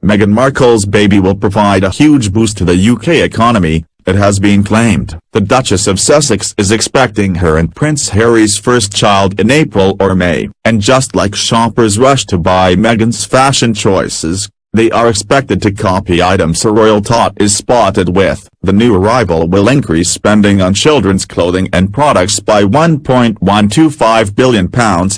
Meghan Markle's baby will provide a huge boost to the UK economy, it has been claimed. The Duchess of Sussex is expecting her and Prince Harry's first child in April or May, and just like shoppers rush to buy Meghan's fashion choices, they are expected to copy items her royal tot is spotted with. The new arrival will increase spending on children's clothing and products by £1.125 billion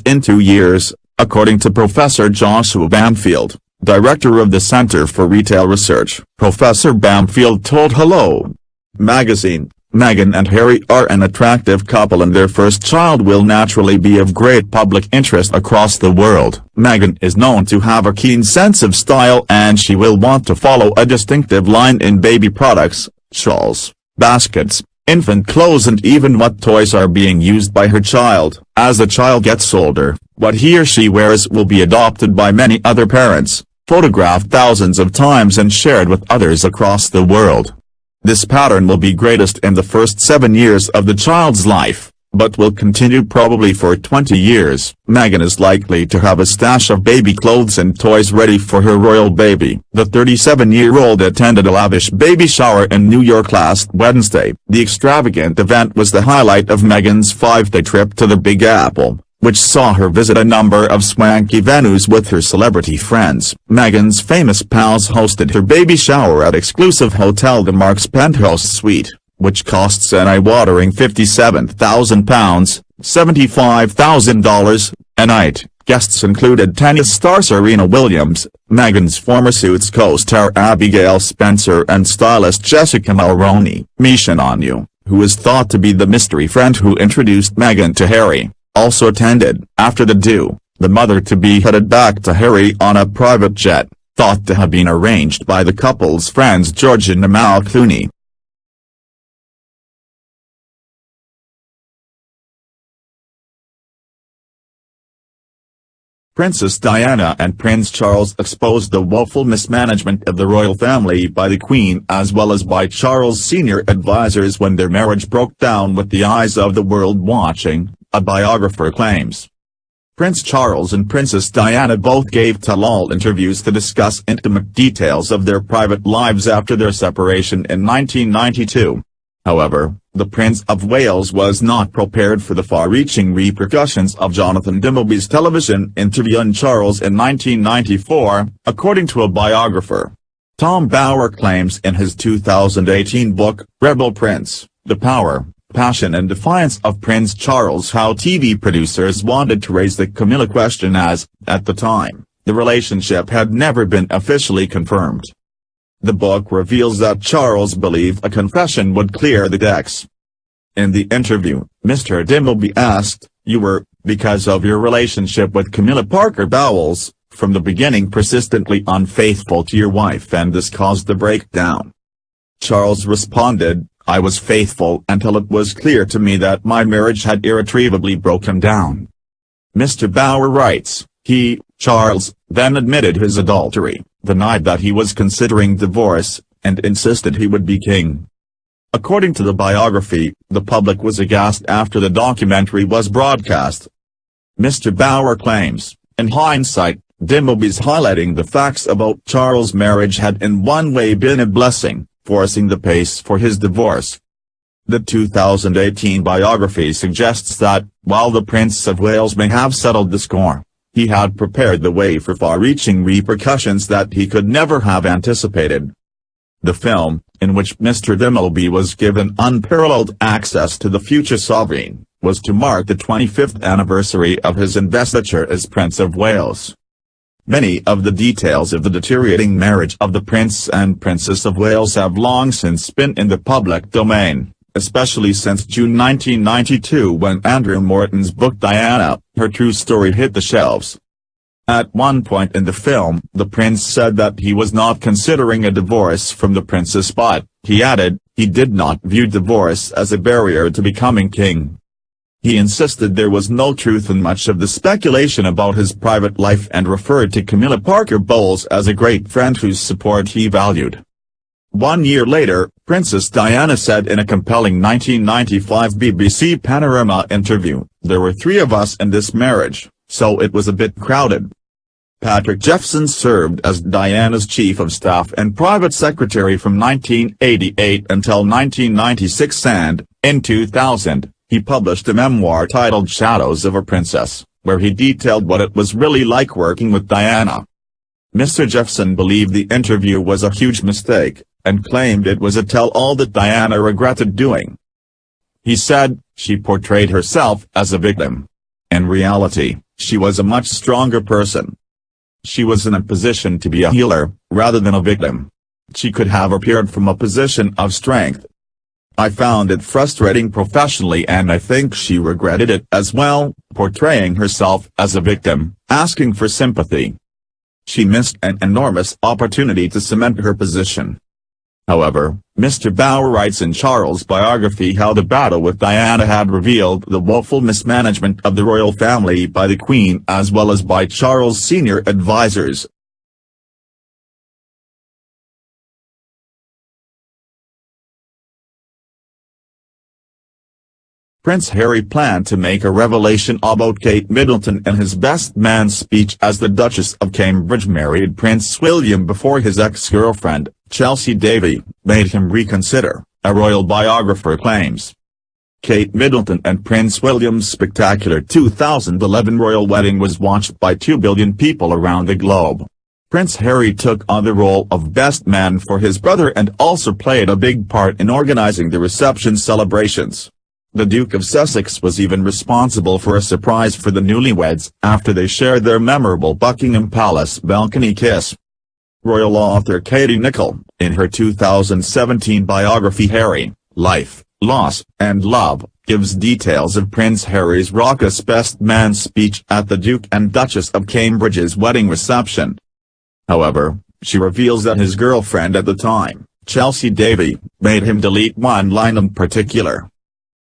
in 2 years, according to Professor Joshua Bamfield, director of the Centre for Retail Research. Professor Bamfield told Hello! Magazine, Meghan and Harry are an attractive couple and their first child will naturally be of great public interest across the world. Meghan is known to have a keen sense of style and she will want to follow a distinctive line in baby products, shawls, baskets, infant clothes and even what toys are being used by her child. As the child gets older, what he or she wears will be adopted by many other parents, photographed thousands of times and shared with others across the world. This pattern will be greatest in the first 7 years of the child's life, but will continue probably for 20 years. Meghan is likely to have a stash of baby clothes and toys ready for her royal baby. The 37-year-old attended a lavish baby shower in New York last Wednesday. The extravagant event was the highlight of Meghan's 5-day trip to the Big Apple, which saw her visit a number of swanky venues with her celebrity friends. Meghan's famous pals hosted her baby shower at exclusive Hotel de Marque's penthouse suite, which costs an eye-watering £57,000, $75,000, a night. Guests included tennis star Serena Williams, Meghan's former Suits co-star Abigail Spencer and stylist Jessica Mulroney. Misha Nanu, who is thought to be the mystery friend who introduced Meghan to Harry, also attended. After the do, the mother-to-be headed back to Harry on a private jet, thought to have been arranged by the couple's friends George and Amal Clooney. Princess Diana and Prince Charles exposed the woeful mismanagement of the royal family by the Queen as well as by Charles' senior advisers when their marriage broke down with the eyes of the world watching, a biographer claims. Prince Charles and Princess Diana both gave tell-all interviews to discuss intimate details of their private lives after their separation in 1992. However, the Prince of Wales was not prepared for the far-reaching repercussions of Jonathan Dimblby's television interview on Charles in 1994, according to a biographer. Tom Bower claims in his 2018 book, Rebel Prince, The Power, Passion and Defiance of Prince Charles how TV producers wanted to raise the Camilla question as, at the time, the relationship had never been officially confirmed. The book reveals that Charles believed a confession would clear the decks. In the interview, Mr. Dimbleby asked, "You were, because of your relationship with Camilla Parker Bowles, from the beginning persistently unfaithful to your wife and this caused the breakdown?" Charles responded, "I was faithful until it was clear to me that my marriage had irretrievably broken down." Mr. Bower writes, Charles, then admitted his adultery, denied that he was considering divorce, and insisted he would be king. According to the biography, the public was aghast after the documentary was broadcast. Mr. Bower claims, in hindsight, Dimbleby's highlighting the facts about Charles' marriage had in one way been a blessing, forcing the pace for his divorce. The 2018 biography suggests that, while the Prince of Wales may have settled the score, he had prepared the way for far-reaching repercussions that he could never have anticipated. The film, in which Mr. Dimbleby was given unparalleled access to the future sovereign, was to mark the 25th anniversary of his investiture as Prince of Wales. Many of the details of the deteriorating marriage of the Prince and Princess of Wales have long since been in the public domain, especially since June 1992 when Andrew Morton's book Diana, Her True Story hit the shelves. At one point in the film, the prince said that he was not considering a divorce from the princess but, he added, he did not view divorce as a barrier to becoming king. He insisted there was no truth in much of the speculation about his private life and referred to Camilla Parker Bowles as a great friend whose support he valued. 1 year later, Princess Diana said in a compelling 1995 BBC Panorama interview, "There were 3 of us in this marriage, so it was a bit crowded. Patrick Jeffson served as Diana's chief of staff and private secretary from 1988 until 1996 and, in 2000, he published a memoir titled Shadows of a Princess, where he detailed what it was really like working with Diana. Mr. Jeffson believed the interview was a huge mistake, and claimed it was a tell-all that Diana regretted doing. He said, "She portrayed herself as a victim. In reality, she was a much stronger person. She was in a position to be a healer, rather than a victim. She could have appeared from a position of strength. I found it frustrating professionally and I think she regretted it as well, portraying herself as a victim, asking for sympathy. She missed an enormous opportunity to cement her position." However, Mr. Bauer writes in Charles' biography how the battle with Diana had revealed the woeful mismanagement of the royal family by the Queen as well as by Charles' senior advisors. Prince Harry planned to make a revelation about Kate Middleton in his best man speech as the Duchess of Cambridge married Prince William before his ex-girlfriend, Chelsea Davy, made him reconsider, a royal biographer claims. Kate Middleton and Prince William's spectacular 2011 royal wedding was watched by 2 billion people around the globe. Prince Harry took on the role of best man for his brother and also played a big part in organizing the reception celebrations. The Duke of Sussex was even responsible for a surprise for the newlyweds after they shared their memorable Buckingham Palace balcony kiss. Royal author Katie Nicholl, in her 2017 biography Harry, Life, Loss, and Love, gives details of Prince Harry's raucous best man speech at the Duke and Duchess of Cambridge's wedding reception. However, she reveals that his girlfriend at the time, Chelsea Davy, made him delete one line in particular.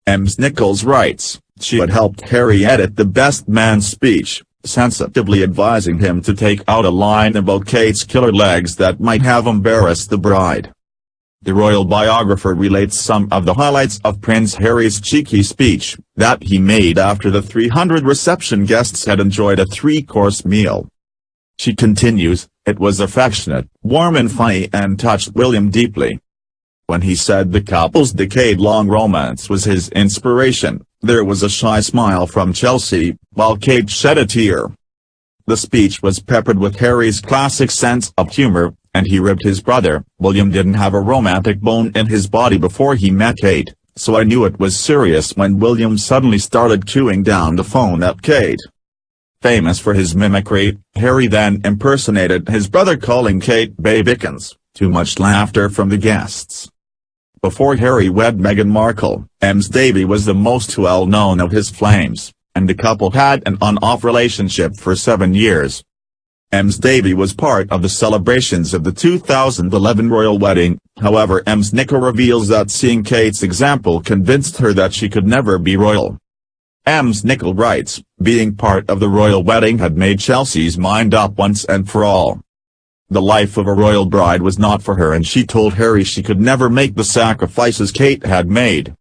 Ms. Nichols writes, she had helped Harry edit the best man speech, sensitively advising him to take out a line about Kate's killer legs that might have embarrassed the bride. The royal biographer relates some of the highlights of Prince Harry's cheeky speech, that he made after the 300 reception guests had enjoyed a 3-course meal. She continues, "It was affectionate, warm and funny and touched William deeply. When he said the couple's decade-long romance was his inspiration, there was a shy smile from Chelsea, while Kate shed a tear." The speech was peppered with Harry's classic sense of humor, and he ribbed his brother, "William didn't have a romantic bone in his body before he met Kate, so I knew it was serious when William suddenly started chewing down the phone at Kate." Famous for his mimicry, Harry then impersonated his brother calling Kate Babykins, to much laughter from the guests. Before Harry wed Meghan Markle, Ms. Davy was the most well-known of his flames, and the couple had an on-off relationship for 7 years. Ms. Davy was part of the celebrations of the 2011 royal wedding, however Ms. Nicholl reveals that seeing Kate's example convinced her that she could never be royal. Ms. Nicholl writes, "Being part of the royal wedding had made Chelsea's mind up once and for all. The life of a royal bride was not for her and she told Harry she could never make the sacrifices Kate had made."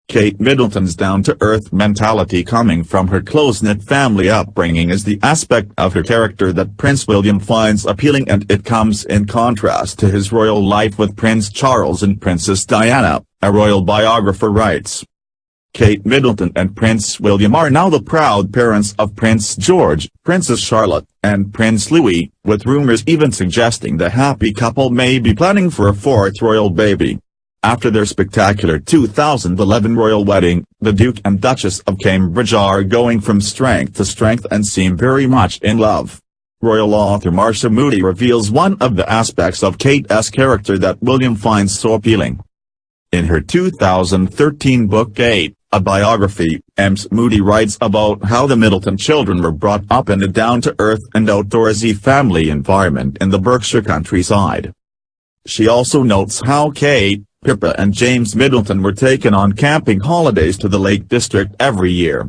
Kate Middleton's down-to-earth mentality coming from her close-knit family upbringing is the aspect of her character that Prince William finds appealing, and it comes in contrast to his royal life with Prince Charles and Princess Diana, a royal biographer writes. Kate Middleton and Prince William are now the proud parents of Prince George, Princess Charlotte, and Prince Louis, with rumors even suggesting the happy couple may be planning for a 4th royal baby. After their spectacular 2011 royal wedding, the Duke and Duchess of Cambridge are going from strength to strength and seem very much in love. Royal author Marcia Moody reveals one of the aspects of Kate's character that William finds so appealing. In her 2013 book Kate, a biography, Ms. Moody writes about how the Middleton children were brought up in a down-to-earth and outdoorsy family environment in the Berkshire countryside. She also notes how Kate, Pippa and James Middleton were taken on camping holidays to the Lake District every year.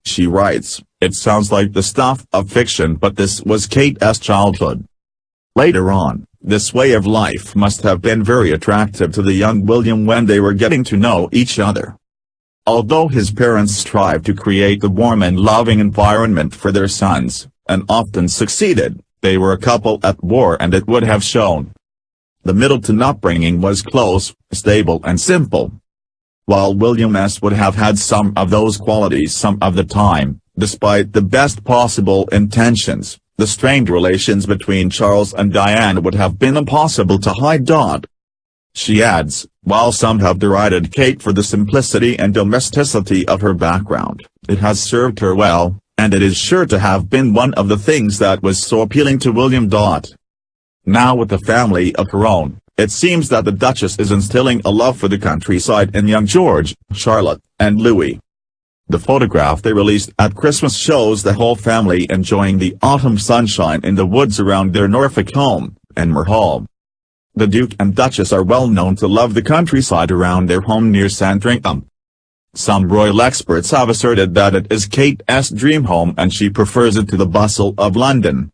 She writes, "It sounds like the stuff of fiction, but this was Kate's childhood." Later on, this way of life must have been very attractive to the young William when they were getting to know each other. Although his parents strive to create a warm and loving environment for their sons, and often succeeded, they were a couple at war, and it would have shown. The Middleton upbringing was close, stable and simple. While William S. would have had some of those qualities some of the time, despite the best possible intentions, the strained relations between Charles and Diana would have been impossible to hide. She adds, while some have derided Kate for the simplicity and domesticity of her background, it has served her well, and it is sure to have been one of the things that was so appealing to William. Now with a family of her own, it seems that the Duchess is instilling a love for the countryside in young George, Charlotte, and Louis. The photograph they released at Christmas shows the whole family enjoying the autumn sunshine in the woods around their Norfolk home, Enmore Hall. The Duke and Duchess are well known to love the countryside around their home near Sandringham. Some royal experts have asserted that it is Kate's dream home and she prefers it to the bustle of London.